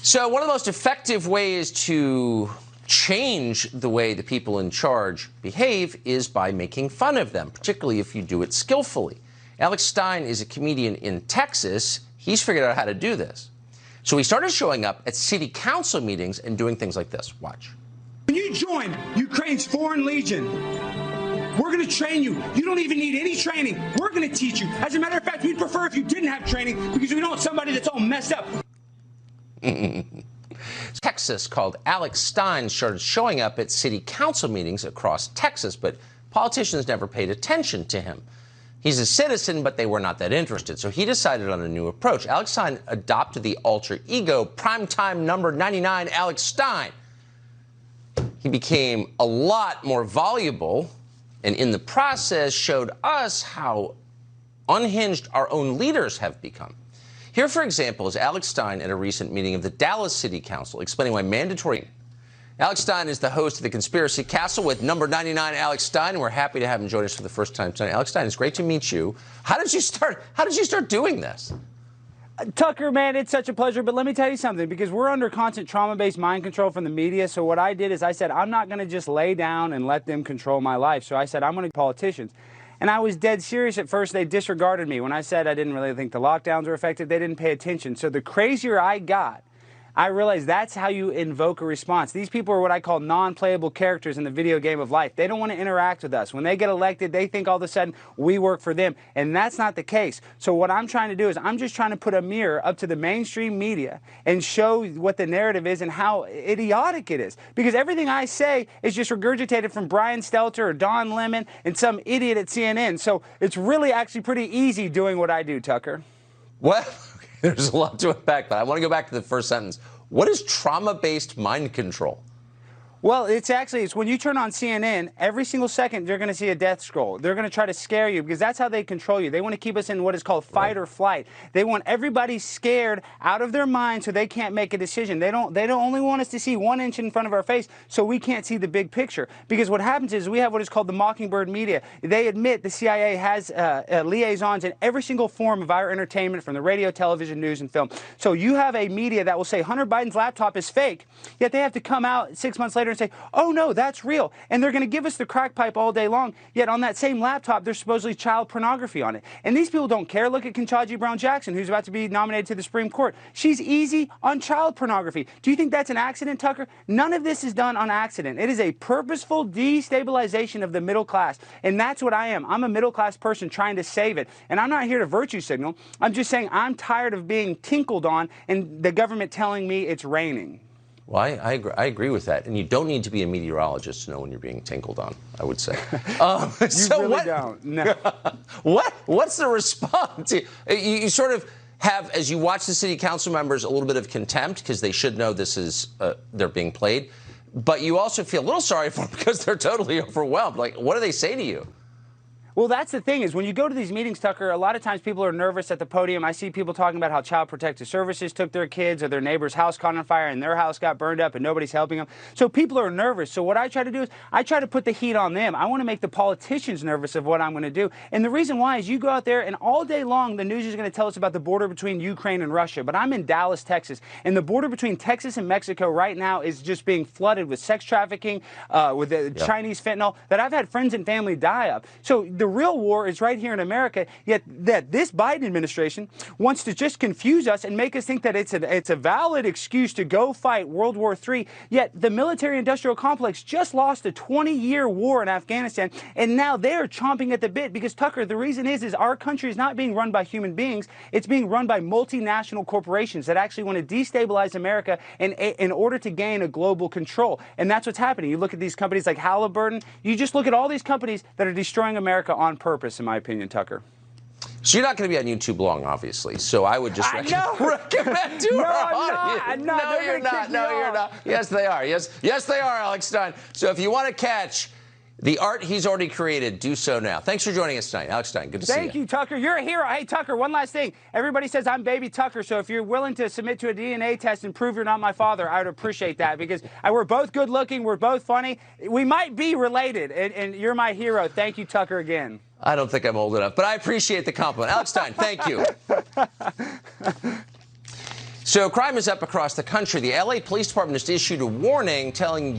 So one of the most effective ways to change the way the people in charge behave is by making fun of them, particularly if you do it skillfully. Alex Stein is a comedian in Texas. He's figured out how to do this. So he started showing up at city council meetings and doing things like this. Watch. When you join Ukraine's Foreign Legion, we're going to train you. You don't even need any training. We're going to teach you. As a matter of fact, we'd prefer if you didn't have training because we don't want somebody that's all messed up. Texas called Alex Stein started showing up at city council meetings across Texas, but politicians never paid attention to him. He's a citizen, but they were not that interested. So he decided on a new approach. Alex Stein adopted the alter ego, primetime number 99 Alex Stein. He became a lot more voluble, and in the process showed us how unhinged our own leaders have become. Here, for example, is Alex Stein at a recent meeting of the Dallas City Council explaining why mandatory. Alex Stein is the host of the Conspiracy Castle with number 99 Alex Stein, and we're happy to have him join us for the first time tonight. Alex Stein, it's great to meet you. How did you start doing this? Tucker, man, it's such a pleasure, but let me tell you something, because we're under constant trauma-based mind control from the media, so what I did is I said, I'm not going to just lay down and let them control my life. So I said, I'm going to politicians. And I was dead serious at first. They disregarded me. When I said I didn't really think the lockdowns were effective, they didn't pay attention. So the crazier I got, I realized that's how you invoke a response. These people are what I call non-playable characters in the video game of life. They don't want to interact with us. When they get elected, they think all of a sudden we work for them. And that's not the case. So what I'm trying to do is I'm just trying to put a mirror up to the mainstream media and show what the narrative is and how idiotic it is. Because everything I say is just regurgitated from Brian Stelter or Don Lemon and some idiot at CNN. So it's really actually pretty easy doing what I do, Tucker. Well, there's a lot to unpack, but I want to go back to the first sentence. What is trauma-based mind control? Well, it's when you turn on CNN, every single second you're going to see a death scroll. They're going to try to scare you because that's how they control you. They want to keep us in what is called fight or flight. They want everybody scared out of their mind so they can't make a decision. They don't only want us to see 1 inch in front of our face so we can't see the big picture. Because what happens is we have what is called the Mockingbird media. They admit the CIA has liaisons in every single form of our entertainment, from the radio, television, news, and film. So you have a media that will say Hunter Biden's laptop is fake, yet they have to come out 6 months later and say, oh no, that's real. And they're going to give us the crack pipe all day long, yet on that same laptop there's supposedly child pornography on it. And these people don't care. Look at Ketanji Brown Jackson, who's about to be nominated to the Supreme Court. She's easy on child pornography. Do you think that's an accident, Tucker? None of this is done on accident. It is a purposeful destabilization of the middle class. And that's what I am. I'm a middle class person trying to save it. And I'm not here to virtue signal. I'm just saying I'm tired of being tinkled on and the government telling me it's raining. Well, I agree with that. And you don't need to be a meteorologist to know when you're being tinkled on, I would say. You so really don't. No. What's the response? You sort of have, as you watch the city council members, a little bit of contempt because they should know this is, they're being played. But you also feel a little sorry for them because they're totally overwhelmed. Like, what do they say to you? Well, that's the thing is when you go to these meetings, Tucker, a lot of times people are nervous at the podium. I see people talking about how Child Protective Services took their kids or their neighbor's house caught on fire and their house got burned up and nobody's helping them. So people are nervous. So what I try to do is I try to put the heat on them. I want to make the politicians nervous of what I'm going to do. And the reason why is you go out there and all day long the news is going to tell us about the border between Ukraine and Russia. But I'm in Dallas, Texas, and the border between Texas and Mexico right now is just being flooded with sex trafficking, with the Chinese fentanyl that I've had friends and family die of. So the real war is right here in America, yet that this Biden administration wants to just confuse us and make us think that it's a valid excuse to go fight World War III, yet the military-industrial complex just lost a 20-year war in Afghanistan, and now they're chomping at the bit because, Tucker, the reason is our country is not being run by human beings, it's being run by multinational corporations that actually want to destabilize America in order to gain a global control, and that's what's happening. You look at these companies like Halliburton, you just look at all these companies that are destroying America on purpose, in my opinion, Tucker. So you're not going to be on YouTube long, obviously. So I would just recommend to our audience. No, you're not. No, you're not. Yes, they are. Yes, they are, Alex Stein. So if you want to catch the art he's already created, do so now. Thanks for joining us tonight. Alex Stein, good to see you. Thank you, Tucker. You're a hero. Hey, Tucker, one last thing. Everybody says I'm baby Tucker, so if you're willing to submit to a DNA test and prove you're not my father, I would appreciate that because we're both good looking, we're both funny. We might be related, and you're my hero. Thank you, Tucker, again. I don't think I'm old enough, but I appreciate the compliment. Alex Stein, thank you. So crime is up across the country. The LA Police Department just issued a warning telling